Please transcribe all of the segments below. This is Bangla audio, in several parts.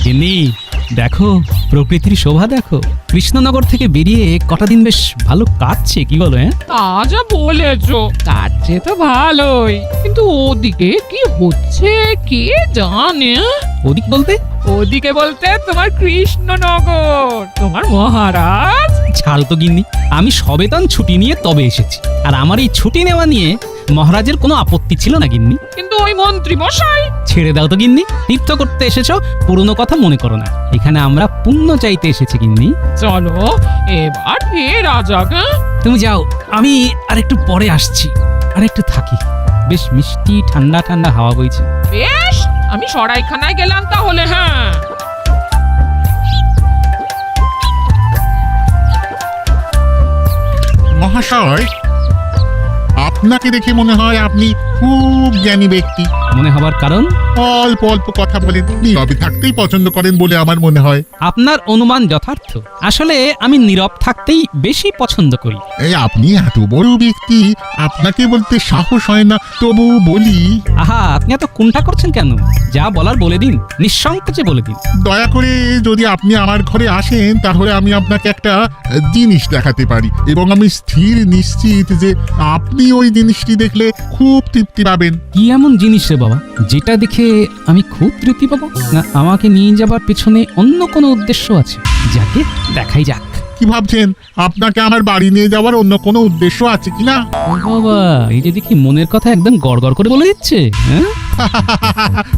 গিন্নি, দেখো প্রকৃতির শোভা দেখো। কৃষ্ণনগর থেকে বেরিয়ে কটা দিন বেশ ভালো কাটছে, কি বলো? তা যা বলেছো, কাটছে তো ভালোই, কিন্তু ওদিকে কি হচ্ছে কে জানে। ওদিক বলতে? ওদিকে বলতে তোমার কৃষ্ণনগর, তোমার মহারাজ। ছাড় তো গিন্নি, আমি সবেতন ছুটি নিয়ে তবে এসেছি, আর আমার এই ছুটি নেওয়া নিয়ে মহারাজের কোনো আপত্তি ছিল না গিন্নি। কিন্তু ওই মন্ত্রী মশাই। ছেড়ে দাও তো গিন্নি, তীর্থ করতে এসেছো, পুরনো কথা মনে করো না। এখানে আমরা পুণ্য চাইতে এসেছি গিন্নি। চলো এবার ফেরা যাক। তুমি যাও, আমি আর একটু পরে আসছি। আর একটু থাকি, বেশ মিষ্টি ঠান্ডা ঠান্ডা হাওয়া বইছে। বেশ, আমি সরাইখানায় গেলাম তাহলে। হ্যাঁ, মহাশয়, আপনাকে দেখে মনে হয় আপনি খুব জ্ঞানী ব্যক্তি। মনে হবার কারণ? অল্প অল্প কথা বলেন, নীরবে থাকতেই পছন্দ করেন বলে আমার মনে হয়। আপনার অনুমান যথার্থ। আসলে আমি নীরব থাকতেই বেশি পছন্দ করি। এই আপনি এত বড় ব্যক্তি, আপনাকে বলতে সাহস হয় না, তবু বলি। আহা, আপনি এত কুণ্ঠা করছেন কেন? যা বলার বলে দিন, নিঃসংকোচে বলে দিন। দয়া করে যদি আপনি আমার ঘরে আসেন, তাহলে আমি আপনাকে একটা জিনিস দেখাতে পারি, এবং আমি স্থির নিশ্চিত যে আপনি ওই জিনিসটি দেখলে খুব তৃপ্তি পাবেন। কি এমন জিনিস রে বাবা, যেটা দেখে আমি খুব তৃপ্তি পাবো? না আমাকে নিয়ে যাবার পেছনে অন্য কোনো উদ্দেশ্য আছে? যাকে দেখাই যাক। কি ভাবছেন, আপনাকে আমার বাড়ি নিয়ে যাওয়ার অন্য কোনো উদ্দেশ্য আছে কিনা? বাবা, এই যে দেখি মনের কথা একদম গড়গড় করে বলে দিচ্ছে। হ্যাঁ,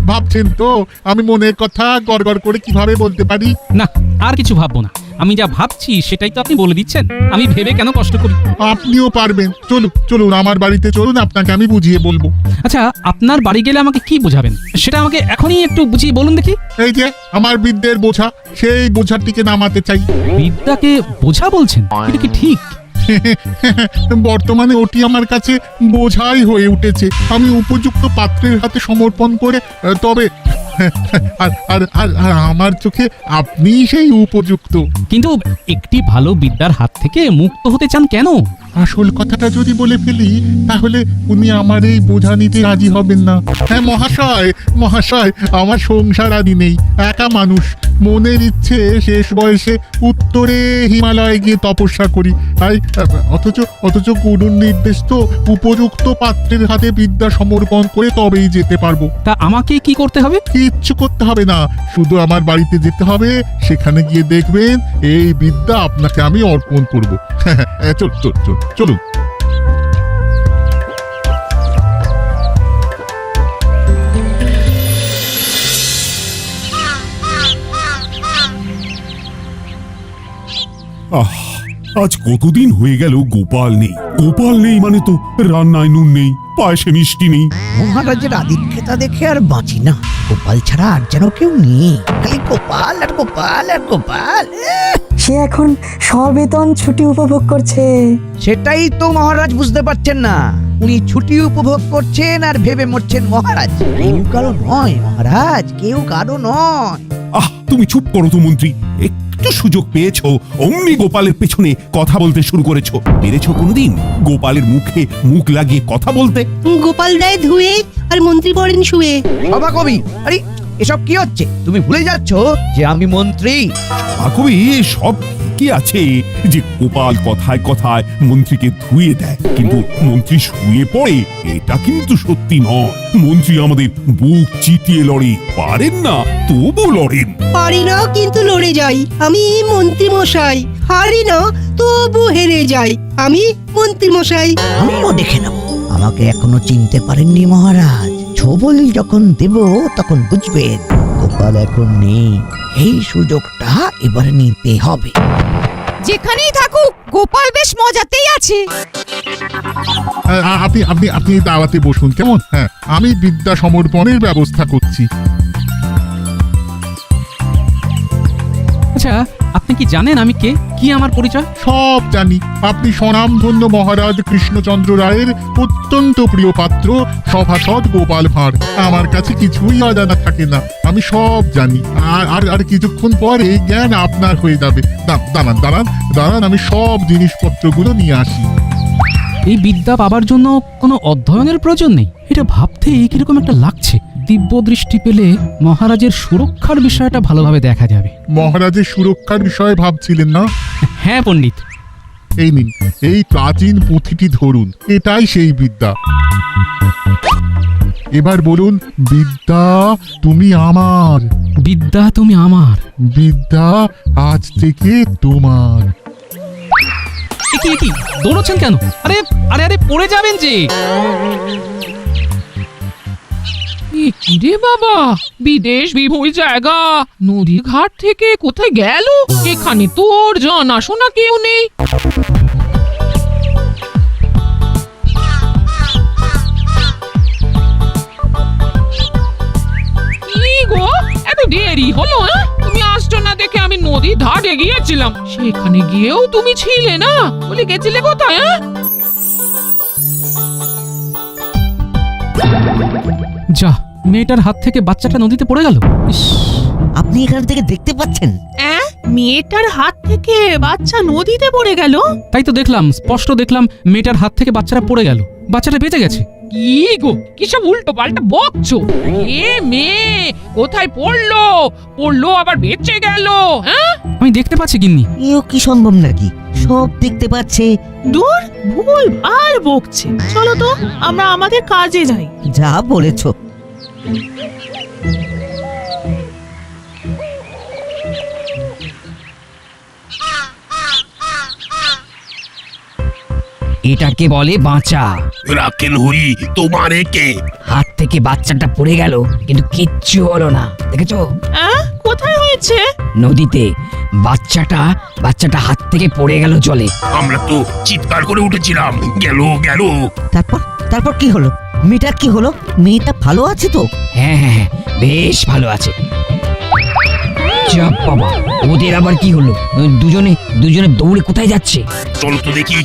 ভাবছেন তো আমি মনের কথা গড়গড় করে কিভাবে বলতে পারি? না আর কিছু ভাববো না। আমি যা ভাবছি সেটাই তো আপনি বলে দিচ্ছেন। আমি ভেবে কেন কষ্ট করি? আপনিও পারবেন। চলুন চলুন, আমার বাড়িতে চলুন, আপনাকে আমি বুঝিয়ে বলবো। আচ্ছা, আপনার বাড়ি গেলে আমাকে কি বোঝাবেন সেটা আমাকে এখনই একটু বুঝিয়ে বলুন দেখি। এই যে আমার বিদ্যের বোঝা, সেই বোঝাটিকে নামাতে চাই। বিদ্যাকে বোঝা বলছেন? এটা কি ঠিক? বর্তমানে ওটি আমার কাছে বোঝাই হয়ে উঠেছে। আমি উপযুক্ত পাত্রের হাতে সমর্পণ করে তবে আর আর আর আর আমার চোখে আপনিই সেই উপযুক্ত। কিন্তু একটি ভালো বিদ্যার হাত থেকে মুক্ত হতে চান কেন? আসল কথাটা যদি বলে ফেলি, তাহলে উনি আমার এই বোঝা নিতে রাজি হবেন না। হ্যাঁ মহাশয়, মহাশয়, আমার সংসার আদি নেই, একা মানুষ। মনের ইচ্ছে শেষ বয়সে উত্তরে হিমালয়ে গিয়ে তপস্যা করি। তাই অথচ গুরুর নির্দেশ তো উপযুক্ত পাত্রের হাতে বিদ্যা সমর্পণ করে তবেই যেতে পারবো। তা আমাকে কি করতে হবে? কিচ্ছু করতে হবে না, শুধু আমার বাড়িতে যেতে হবে। সেখানে গিয়ে দেখবেন এই বিদ্যা আপনাকে আমি অর্পণ করবো। চল চল চল চলুন। আজ কতদিন হয়ে গেল গোপাল নেই। গোপাল নেই মানে তো রান্নায় নুন নেই, পায়েসে মিষ্টি নেই। মহারাজের আদিক্ষেতা দেখে আর বাঁচি না। গোপাল ছাড়া আর যেন কেউ নেই, খালি গোপাল আর গোপাল আর গোপাল। সে এখন সবেতন ছুটি উপভোগ করছে। সেটাই তো মহারাজ বুঝতে পারছেন না। উনি ছুটি উপভোগ করছেন আর ভেবে মরছেন মহারাজ। কেউ কারো নয় মহারাজ, কেউ কারো নয়। তুমি চুপ করো তো মন্ত্রী। একটু সুযোগ পেয়েছো, অমনি গোপালের পেছনে কথা বলতে শুরু করেছো। পেরেছো কোনোদিন গোপালের মুখে মুখ লাগিয়ে কথা বলতে? গোপাল দেয় ধুয়ে আর মন্ত্রী পড়েন শুয়ে। বাবা কবি, আরে এসব কি হচ্ছে? তুমি ভুলে যাচ্ছ যে আমি মন্ত্রী। কবি, সব কি আছে যে গোপাল কথায় কথায় মন্ত্রীকে ধুয়ে দেয়, কিন্তু মন্ত্রী শুয়ে পড়ে, এটা কিন্তু সত্যি নয়। মন্ত্রী আমাদের বুক চিতিয়ে লড়ে, পারেন না তবু লড়েন। পারি না কিন্তু লড়ে যাই, আমি মন্ত্রী মশাই। হারি না তবু হেরে যাই, আমি মন্ত্রী মশাই। আমিও দেখে নেব। আমাকে এখনো চিনতে পারেননি মহারাজ। ছবল যখন দেব তখন বুঝবেন গোপাল এখন নেই। এই সুযোগটা এবার নিতে হবে। যেখানেই থাকুক গোপাল বেশ মজাতেই আছে। আপনি আপনি আপনি দাওয়াতে বসুন কেমন? হ্যাঁ, আমি বিদ্যা সমর্পণের ব্যবস্থা করছি। আচ্ছা, আপনি কি জানেন আমি কে? কি আমার পরিচয়? সব জানি। আপনি স্বনামধন্য মহারাজ কৃষ্ণচন্দ্র রায়ের অত্যন্ত প্রিয় পাত্র সভাসদ গোপাল ভাঁড়। আমার কাছে কিছুই অজানা থাকে না, আমি সব জানি। আর আর কিছুক্ষণ পরে জ্ঞান আপনার হয়ে যাবে। দাঁড়ান দাঁড়ান দাঁড়ান, আমি সব জিনিসপত্রগুলো নিয়ে আসি। এই বিদ্যা পাবার জন্য কোনো অধ্যয়নের প্রয়োজন নেই। এটা ভাবতেই কিরকম একটা লাগছে। দিব্য দৃষ্টি পেলে মহারাজের সুরক্ষার বিষয়টা ভালোভাবে দেখা যাবে। মহারাজের সুরক্ষার বিষয়ে ভাবছিলেন না? হ্যাঁ পণ্ডিত। এই নিন, এই প্রাচীন পুঁথিটি ধরুন, এটাই সেই বিদ্যা। এবার বলুন, বিদ্যা তুমি আমার, বিদ্যা তুমি আমার। বিদ্যা আজ থেকে তোমার। কি দৌড়চ্ছেন কেন? আরে আরে আরে পড়ে যাবেন যে। এ কি রে বাবা, বিদেশ বিভুঁই জায়গা, নদী ঘাট থেকে কোথায় গেল? এখানে তোর জানাশোনা কেউ নেই। কি গো, এত দেরি হলো? তুমি আসছো না দেখে আমি নদীর ধারে গিয়েছিলাম, সেখানে গিয়েও তুমি ছিলে না। বলে গেছিলে কোথায়? যা, মেয়েটার হাত থেকে বাচ্চাটা নদীতে পড়ে গেল। ইস, আপনি এখান থেকে দেখতে পাচ্ছেন? মেয়েটার হাত থেকে বাচ্চা নদীতে পড়ে গেল। তাই তো দেখলাম, স্পষ্ট দেখলাম মেয়েটার হাত থেকে বাচ্চাটা পড়ে গেল, বাচ্চাটা বেঁচে গেছে। কি গো, কিসব উল্টো পাল্টা বকছো? এ মেয়ে কোথায় পড়লো? পড়লো আবার বেঁচে গেল? হ্যাঁ, আমি দেখতে পাচ্ছি গিন্নি। এও কি সম্ভব নাকি? সব দেখতে পাচ্ছে। দূর, ভুল আর বকছে। চলো তো আমরা আমাদের কাজে যাই। যা বলেছো। এটাকে বলে বাঁচা। রাখেন হরি, তোমার একে হাত থেকে বাচ্চাটা পড়ে গেল কিন্তু কিচ্ছু হলো না, দেখেছো? কোথায় হয়েছে? নদীতে। বাচ্চাটা হাত থেকে পড়ে গেল জলে। আমরা তো চিৎকার করে উঠেছিলাম, গেল গেল। তারপর তারপর কি হলো? মেয়েটা কি হলো? মেয়েটা ভালো আছে তো? হ্যাঁ, বেশ ভালো আছে। চাপ বাবা, ওদের আবার কি হলো? দুজনে দৌড়ে কোথায় যাচ্ছে? চলো তো দেখি।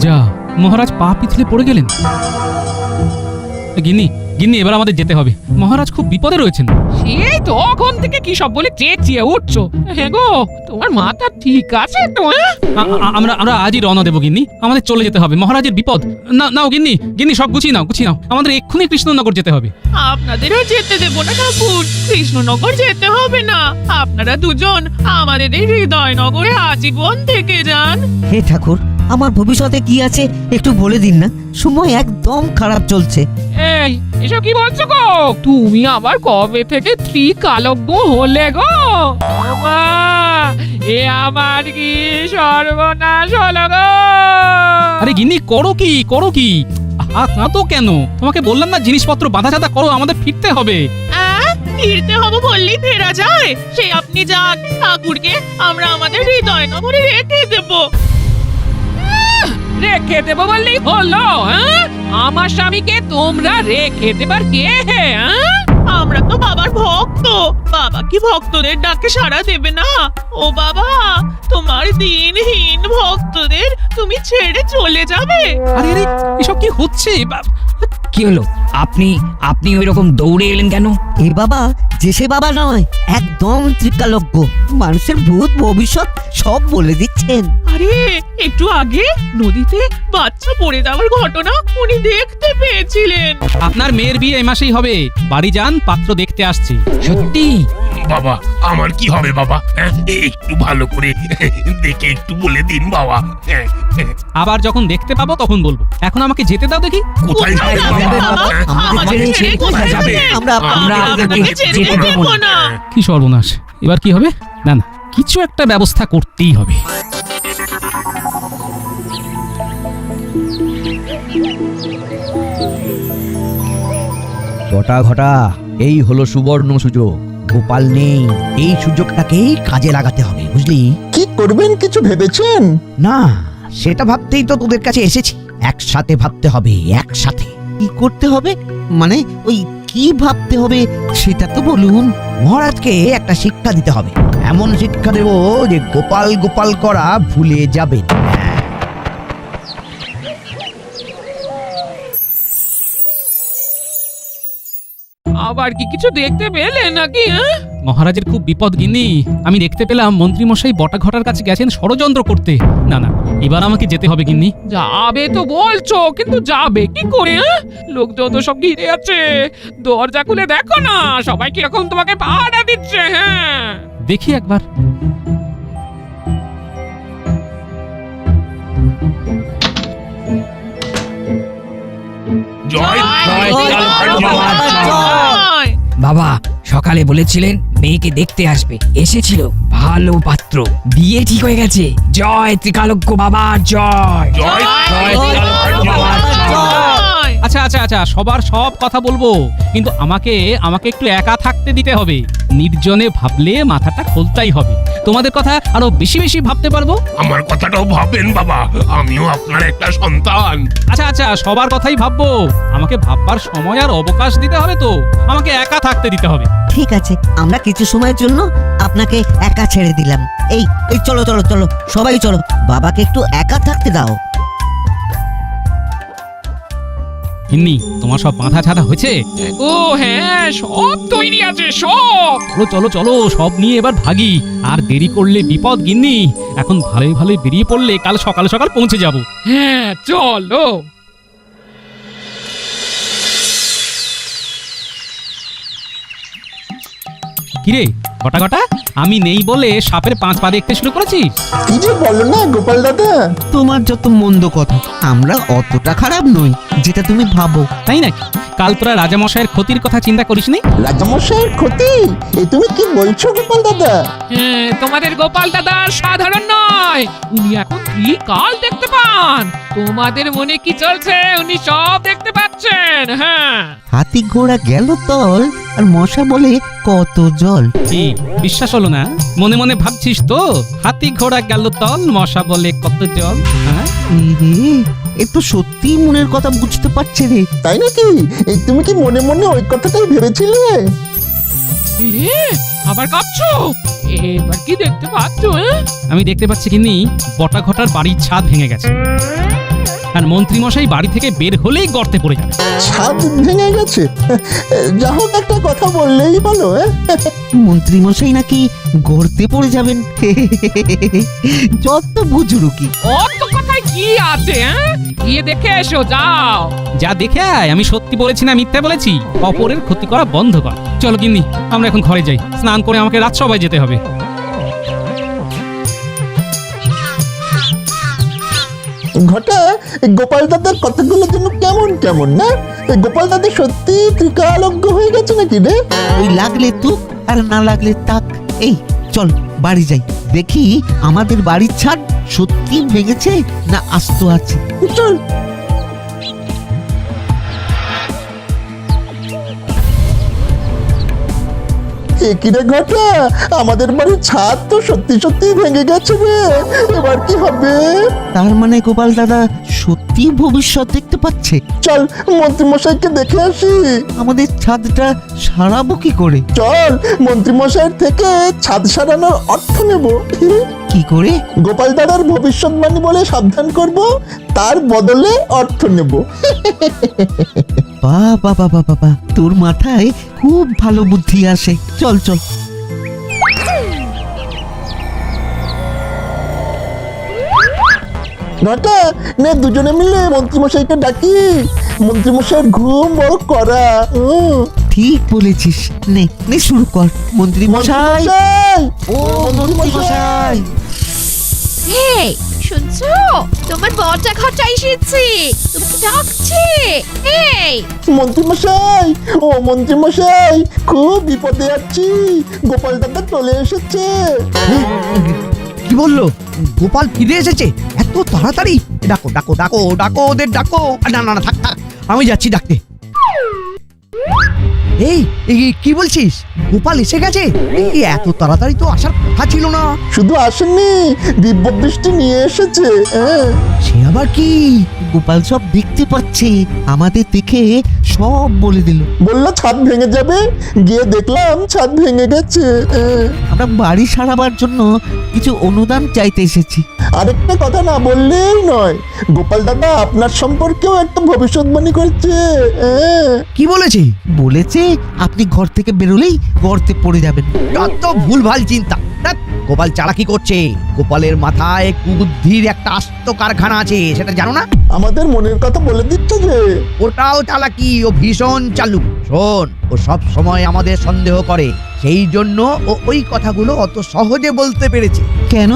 যা, মহারাজ পা পিছলে পড়ে গেলেন। গিন্নি গিন্নি, এবার আমাদের যেতে হবে, মহারাজ খুব বিপদে রয়েছেন। সেই তখন থেকে কি সব বলে চেঁচিয়ে উঠছো? হ্যাঁ গো, তোমার মাথা ঠিক আছে তো? আমরা আজই রওনা দেবো গিন্নি, আমাদের চলে যেতে হবে, মহারাজের বিপদ। নাও গিন্নি সব গুছিয়ে নাও, আমাদের এক্ষুনি কৃষ্ণনগর যেতে হবে। আপনাদেরও যেতে দেবো না ঠাকুর, কৃষ্ণনগর যেতে হবে না। আপনারা দুজন আমাদের এই হৃদয়নগরে আজীবন থেকে যান। হে ঠাকুর, আমার ভবিষ্যতে কি আছে একটু বলে দিন না, সময় একদম খারাপ চলছে। এই, এসব কি বলছো গো? তুমি আবার কবে থেকে ত্রিকালজ্ঞ হলে গো? বাবা, এ আমার কি সর্বনাশ হলো গো? আরে গিন্নি, করো কি? তো কেন? তোমাকে বললাম না, জিনিসপত্র বাঁধা চাঁদা করো, আমাদের ফিরতে হবে। ফিরতে হবে বললেই ফেরা যায়? সেই আপনি যান, ঠাকুরকে আমরা আমাদের হৃদয়নগরে রেখে দেবো। রেখে দেবো বললেই হলো? আমার স্বামীকে তোমরা রেখে দেবার কে? আমরা তো বাবার ভক্ত, বাবা কি ভক্তদের ডাকে সাড়া দেবে না? ও বাবা, তোমার দিনহীন ভক্তদের তুমি ছেড়ে চলে যাবে? আরে এসব কি হচ্ছে? কি হলো? আপনি ওই রকম দৌড়ে এলেন কেন? এ বাবা যে সে বাবা নয়, একদম ত্রিকালজ্ঞ, মানুষের ভূত ভবিষ্যৎ সব বলে দিচ্ছেন। আরে একটু আগে নদীতে বাচ্চা পড়ে যাওয়ার ঘটনা উনি দেখতে পেয়েছিলেন। আপনার মেয়ের বিয়ে এই মাসেই হবে, বাড়ি যান, পাত্র দেখতে আসছি। সত্যি? বাবা, আমার কি হবে বাবা? একটু ভালো করে দেখে একটু বলে দিন বাবা। আবার যখন দেখতে পাবো তখন বলবো, এখন আমাকে যেতে দাও দেখি। কোথায় যাবে বাবা? আমাদের ছেড়ে কোথায় যাবে? আমরা আমরা আপনাকে ছেড়ে দেব না। কি সর্বনাশ, এবার কি হবে? না কিছু একটা ব্যবস্থা করতেই হবে। ঘটা এই হলো সুবর্ণ সুযোগ। গোপাল নেই, এই সুযোগটাকেই কাজে লাগাতে হবে, বুঝলি? কি করবেন কিছু ভেবেছেন? না, সেটা ভাবতেই তো তোদের কাছে এসেছি। একসাথে ভাবতে হবে, একসাথে। কি করতে হবে মানে? ওই কি ভাবতে হবে সেটা তো বলুন। মহারাজকে একটা শিক্ষা দিতে হবে, এমন শিক্ষা দেব যে গোপাল করা ভুলে যাবেন। আবার কি কিছু দেখতে পেলে নাকি? হ্যাঁ? মহারাজের খুব বিপদ গিন্নি। আমি দেখতে পেলাম মন্ত্রীমশাই বটা ঘটার কাছে গেছেন ষড়যন্ত্র করতে। না না, এবার আমাকে যেতে হবে গিন্নি। যাবে তো বলছো, কিন্তু যাবে কি করে? হ্যাঁ? লোকজন তো সব ঘিরে আছে, দরজা খুলে দেখো না, সবাই কিরকম তোমাকে পাহারা দিচ্ছে। হ্যাঁ, দেখি একবার। জয় জয় জয়, জয়। বাবা সকালে বলেছিলেন মেয়েকে দেখতে আসবে, এসেছিল। ভালো পাত্র, বিয়ে ঠিক হয়ে গেছে। জয় ত্রিকালজ্ঞ বাবা জয়। জয় জয় ত্রিকালজ্ঞ বাবা জয়। আচ্ছা আচ্ছা আচ্ছা, সবার সব কথা বলবো, কিন্তু আমাকে একটু একা থাকতে দিতে হবে। নির্জনে ভাবলে মাথাটা খুলতেই হবে। তোমাদের কথা আরো বেশি বেশি ভাবতে পারবো। আমার কথাটাও ভাবেন বাবা, আমিও আপনার একটা সন্তান। আচ্ছা আচ্ছা, সবার কথাই ভাববো। আমাকে ভাববার সময় আর অবকাশ দিতে হবে তো, আমাকে একা থাকতে দিতে হবে। ঠিক আছে, আমরা কিছু সময়ের জন্য আপনাকে একা ছেড়ে দিলাম। এই এই চলো চলো চলো, সবাই চলো, বাবাকে একটু একা থাকতে দাও। গিন্নি, তোমার সব মাথা ছাড়া হয়েছে? ও হ্যাঁ, সব তৈরি আছে সব। চলো চলো চলো, সব নিয়ে এবার ভাগি। আর দেরি করলে বিপদ গিন্নি। এখন ভালোই ভালোই বেরিয়ে পড়লে কাল সকাল সকাল পৌঁছে যাব। হ্যাঁ চলো। কিরে ঘটা ঘটা, আমি নেই বলে সাপের 5 পা দেখতে শুরু করেছিস? কি যে বলো না গোপাল দাদা, তোমার যত মন্দ কথা, আমরা অতটা খারাপ নই যেটা তুমি ভাবো। তাই নাকি? কাল তোরা রাজামশাইয়ের ক্ষতির কথা চিন্তা করিসনি? রাজামশাইয়ের ক্ষতি? এ তুমি কি বলছো গোপাল দাদা? হ্যাঁ, তোমাদের গোপাল দাদা সাধারণ নয়, উনি এখন কি কাল দেখতে পান। তোমাদের মনে কি চলছে উনি সব দেখতে পাচ্ছেন। হ্যাঁ, হাতি ঘোড়া গেল তল, আর মশা বলে কত জল। কি বিশ্বাস হলো না? মনে মনে ভাবছিস তো হাতি ঘোড়া গেল তল, মশা বলে কত জল। হ্যাঁ, এ তো সত্যি মনের কথা বুঝতে পারছে রে। তাই নাকি? এই তুমি কি মনে মনে ওই কথাটাই ভেবেছিলে? রে আবার কাঁপছো, এবার কি দেখতে পাচ্ছ? আমি দেখতে পাচ্ছি কিন্নি, বটা ঘটার বাড়ির ছাদ ভেঙে গেছে, আর মন্ত্রীমশাই বাড়ি থেকে বের হলেই গর্তে পড়ে যাবে। ছাদ ভেঙে গেছে? যা হোক, একটা কথা বললেই ভালো। মন্ত্রী মশাই নাকি গর্তে পড়ে যাবেন? যত বুজরুকি। অত কথায় কি আছে? গিয়ে দেখে এসো, যাও। যা দেখে আয়। আমি সত্যি বলেছি না মিথ্যা বলেছি? অপরের ক্ষতি করা বন্ধ কর। চলো গিন্নি, আমরা এখন ঘরে যাই। স্নান করে আমাকে রাজসভায় যেতে হবে। ঘটা, গোপাল দাদার কথাগুলো যেন কেমন কেমন না? গোপাল দাদা সত্যি ত্রিকালজ্ঞ হয়ে গেছে নাকি রে? ওই লাগলে তুক আর না লাগলে তাক। এই চল বাড়ি যাই, দেখি আমাদের বাড়ির ছাদ সত্যি ভেঙেছে না আস্ত আছে। চল। কিরে ঘটা, আমাদের বাড়ির ছাদ তো সত্যি সত্যি ভেঙে গেছে রে, এবার কি হবে? তার মানে গোপাল দাদা সত্যি ভবিষ্যৎ দেখতে পাচ্ছে। চল মন্ত্রী মশাইকে দেখে আসি। আমাদের ছাদটা সারাবো কি করে? চল মন্ত্রী মশাইয়ের থেকে ছাদ সারানোর অর্থ নেব। কি করে? গোপাল দাদার ভবিষ্যৎবাণী বলে সাবধান করব, তার বদলে অর্থ নেব। বাবা বাবা বাবা, তোর মাথায় খুব ভালো বুদ্ধি আসে। চল চল। নটা নে, দুজনে মিলে মন্ত্রীমশাইকে ডাকি। মন্ত্রীমশাইয়ের ঘুম বড় করা। ঠিক বলেছিস, নে নে শুরু কর। মন্ত্রী মশাই, ও মন্ত্রী মশাই। এই শুনছো, তোমার বটা ঘটা এসেছে, তোমাকে ডাকছে। এই মন্ত্রীমশাই, ও মন্ত্রীমশাই, খুব বিপদে আছি, গোপাল দাদা চলে এসেছে। কি বললো? গোপাল ফিরে এসেছে এত তাড়াতাড়ি? ডাকো ডাকো ডাকো ডাকো, ওদের ডাকো। না না না, থাক থাক, আমি যাচ্ছি ডাকতে। এই কি বলছিস? গোপাল এসে গেছে? এই এত তাড়াতাড়ি তো আসার কথা ছিল না। শুধু আসেননি, দিব্য বৃষ্টি নিয়ে এসেছে। সে আবার কি? গোপাল সব দেখতে পাচ্ছে, আমাদের দেখে সব বলে দিল। বললো ছাদ ভেঙে যাবে, গিয়ে দেখলাম ছাদ ভেঙে গেছে। আমরা বাড়ি সারাবার জন্য কিছু অনুদান চাইতে এসেছি। আরেকটা কথা না বললেই নয়, গোপাল দাদা আপনার সম্পর্কেও একটা ভবিষ্যৎবাণী করেছে। কি বলেছে? বলেছে আপনি ঘর থেকে বেরোলেই গর্তে পড়ে যাবেন। যত ভুলভাল চিন্তা। ধ্যাৎ, গোপাল চালাকি করছে। গোপালের মাথায় কুবুদ্ধির একটা আস্ত কারখানা আছে, সেটা জানো না? আমাদের মনের কথা বলে দিচ্ছে যে ওটাও চালাকি, ও ভীষণ চালু। শোন, ও সব সময় আমাদের সন্দেহ করে, সেই জন্য ও ওই কথাগুলো অত সহজে বলতে পেরেছে। কেন?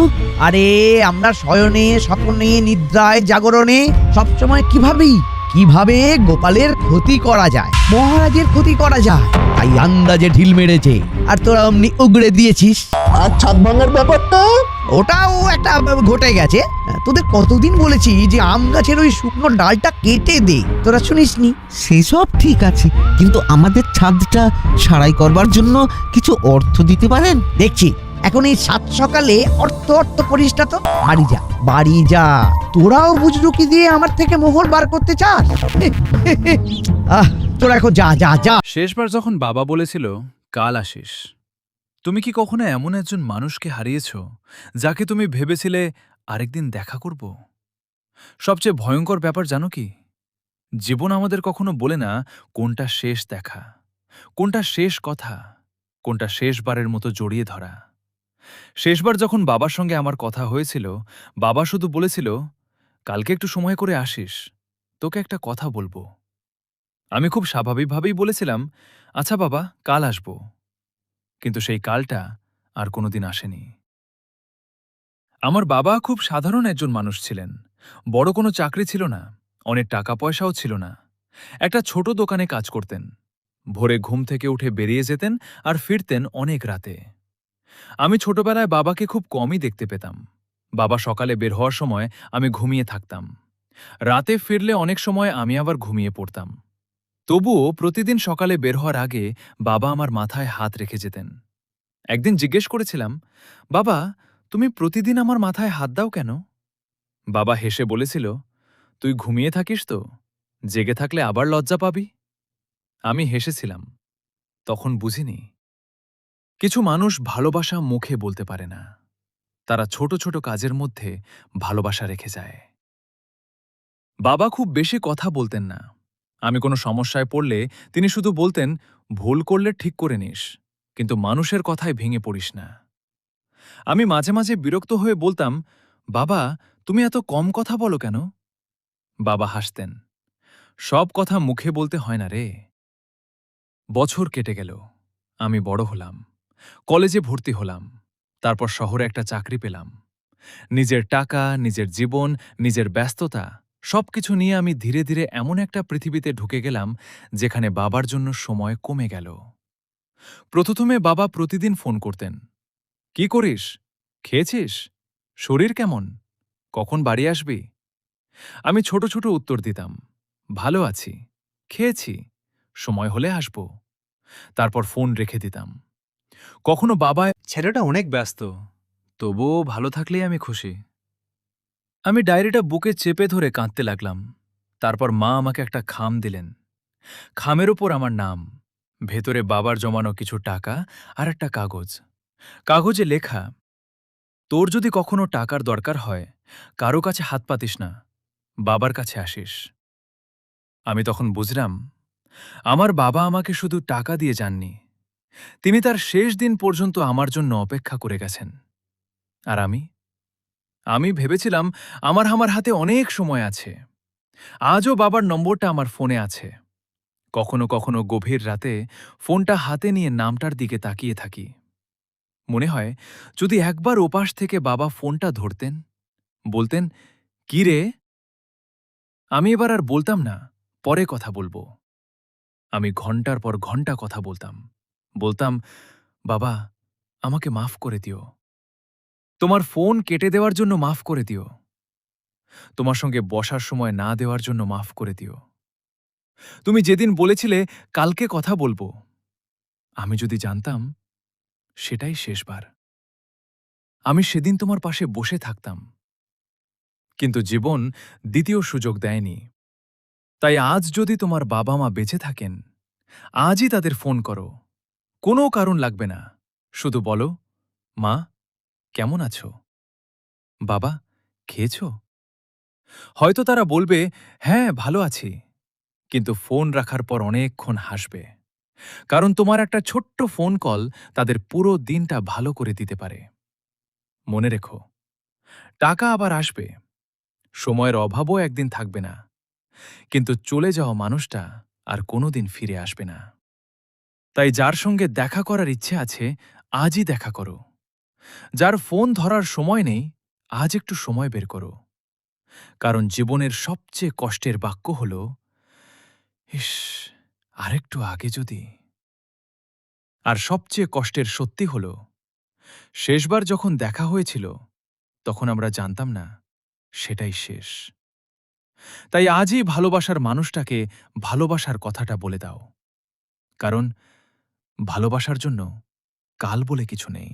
আরে আমরা শয়নে, স্বপ্নে, নিদ্রায়, জাগরণে সবসময় কিভাবে গোপালের ক্ষতি করা যায়, মহারাজের ক্ষতি করা যায়, তাই আন্দাজে ঢিল মেরেছে, আর তোরা অমনি উগড়ে দিয়েছিস। আর ছাদ ভাঙার ব্যাপারটা ওটাও একটা ঘটে গেছে। তোদের কতদিন বলেছি যে আম গাছের ওই শুকনো ডালটা কেটে দে, তোরা শুনিসনি। সেসব ঠিক আছে, কিন্তু আমাদের ছাদটা সারাই করবার জন্য কিছু অর্থ দিতে পারেন? দেখছি এখন এই সাত সকালে অর্থ করিস না তো। বাড়ি যা, তোরাও বুজরুকি দিয়ে আমার থেকে মোহর বার করতে চাস? তোরা এখন যা যা যা। শেষবার যখন বাবা বলেছিল কাল আসিস, তুমি কি কখনো এমন একজন মানুষকে হারিয়েছ যাকে তুমি ভেবেছিলে আরেকদিন দেখা করব? সবচেয়ে ভয়ঙ্কর ব্যাপার জানো কি, জীবন আমাদের কখনো বলে না কোনটা শেষ দেখা, কোনটা শেষ কথা, কোনটা শেষবারের মতো জড়িয়ে ধরা। শেষবার যখন বাবার সঙ্গে আমার কথা হয়েছিল, বাবা শুধু বলেছিল কালকে একটু সময় করে আসিস, তোকে একটা কথা বলবো। আমি খুব স্বাভাবিকভাবেই বলেছিলাম আচ্ছা বাবা, কাল আসব। কিন্তু সেই কালটা আর কোনোদিন আসেনি। আমার বাবা খুব সাধারণ একজন মানুষ ছিলেন। বড় কোনো চাকরি ছিল না, অনেক টাকা পয়সাও ছিল না। একটা ছোট দোকানে কাজ করতেন। ভোরে ঘুম থেকে উঠে বেরিয়ে যেতেন আর ফিরতেন অনেক রাতে। আমি ছোটবেলায় বাবাকে খুব কমই দেখতে পেতাম। বাবা সকালে বের হওয়ার সময় আমি ঘুমিয়ে থাকতাম। রাতে ফিরলে অনেক সময় আমি আবার ঘুমিয়ে পড়তাম। তবুও প্রতিদিন সকালে বের হওয়ার আগে বাবা আমার মাথায় হাত রেখে যেতেন। একদিন জিজ্ঞেস করেছিলাম, বাবা তুমি প্রতিদিন আমার মাথায় হাত দাও কেন? বাবা হেসে বলেছিল, তুই ঘুমিয়ে থাকিস তো, জেগে থাকলে আবার লজ্জা পাবি। আমি হেসেছিলাম, তখন বুঝিনি কিছু মানুষ ভালোবাসা মুখে বলতে পারে না, তারা ছোট ছোট কাজের মধ্যে ভালোবাসা রেখে যায়। বাবা খুব বেশি কথা বলতেন না। আমি কোনো সমস্যায় পড়লে তিনি শুধু বলতেন, ভুল করলে ঠিক করে নিস, কিন্তু মানুষের কথায় ভেঙে পড়িস না। আমি মাঝে মাঝে বিরক্ত হয়ে বলতাম, বাবা তুমি এত কম কথা বলো কেন? বাবা হাসতেন, সব কথা মুখে বলতে হয় না রে। বছর কেটে গেল, আমি বড় হলাম, কলেজে ভর্তি হলাম, তারপর শহরে একটা চাকরি পেলাম। নিজের টাকা, নিজের জীবন, নিজের ব্যস্ততা সবকিছু নিয়ে আমি ধীরে ধীরে এমন একটা পৃথিবীতে ঢুকে গেলাম যেখানে বাবার জন্য সময় কমে গেল। প্রথমে বাবা প্রতিদিন ফোন করতেন, কি করিস, খেয়েছিস, শরীর কেমন, কখন বাড়ি আসবি? আমি ছোট ছোট উত্তর দিতাম, ভালো আছি, খেয়েছি, সময় হলে আসব। তারপর ফোন রেখে দিতাম। কখনো বাবা, ছেলেটা অনেক ব্যস্ত, তবুও ভালো থাকলেই আমি খুশি। আমি ডায়েরিটা বুকে চেপে ধরে কাঁদতে লাগলাম। তারপর মা আমাকে একটা খাম দিলেন। খামের ওপর আমার নাম, ভেতরে বাবার জমানো কিছু টাকা আর একটা কাগজ। কাগজে লেখা, তোর যদি কখনো টাকার দরকার হয়, কারো কাছে হাত পাতিস না, বাবার কাছে আসিস। আমি তখন বুঝলাম, আমার বাবা আমাকে শুধু টাকা দিয়ে যাননি, তিনি তার শেষ দিন পর্যন্ত আমার জন্য অপেক্ষা করে গেছেন। আর আমি ভেবেছিলাম আমার হাতে অনেক সময় আছে। আজও বাবার নম্বরটা আমার ফোনে আছে। কখনো কখনো গভীর রাতে ফোনটা হাতে নিয়ে নামটার দিকে তাকিয়ে থাকি। মনে হয় যদি একবার ওপাশ থেকে বাবা ফোনটা ধরতেন, বলতেন, কি রে? আমি এবার আর বলতাম না পরে কথা বলবো। আমি ঘন্টার পর ঘন্টা কথা বলতাম, বাবা আমাকে মাফ করে দিও, তোমার ফোন কেটে দেওয়ার জন্য মাফ করে দিও, তোমার সঙ্গে বসার সময় না দেওয়ার জন্য মাফ করে দিও। তুমি যেদিন বলেছিলে কালকে কথা বলবো, আমি যদি জানতাম সেটাই শেষবার, আমি সেদিন তোমার পাশে বসে থাকতাম। কিন্তু জীবন দ্বিতীয় সুযোগ দেয়নি। তাই আজ যদি তোমার বাবা মা বেঁচে থাকেন, আজই তাদের ফোন করো, কোনো কারণ লাগবে না, শুধু বলো, মা কেমন আছো, বাবা খেয়েছ? হয়তো তারা বলবে, হ্যাঁ ভালো আছি, কিন্তু ফোন রাখার পর অনেকক্ষণ হাসবে, কারণ তোমার একটা ছোট্ট ফোন কল তাদের পুরো দিনটা ভালো করে দিতে পারে। মনে রেখো, টাকা আবার আসবে, সময়ের অভাবও একদিন থাকবে না, কিন্তু চলে যাওয়া মানুষটা আর কোনোদিন ফিরে আসবে না। তাই যার সঙ্গে দেখা করার ইচ্ছে আছে আজই দেখা করো, যার ফোন ধরার সময় নেই আজ একটু সময় বের করো। কারণ জীবনের সবচেয়ে কষ্টের বাক্য হল, ইস, আরেকটু আগে যদি। আর সবচেয়ে কষ্টের সত্যি হল, শেষবার যখন দেখা হয়েছিল তখন আমরা জানতাম না সেটাই শেষ। তাই আজই ভালোবাসার মানুষটাকে ভালোবাসার কথাটা বলে দাও, কারণ ভালোবাসার জন্য কাল বলে কিছু নেই।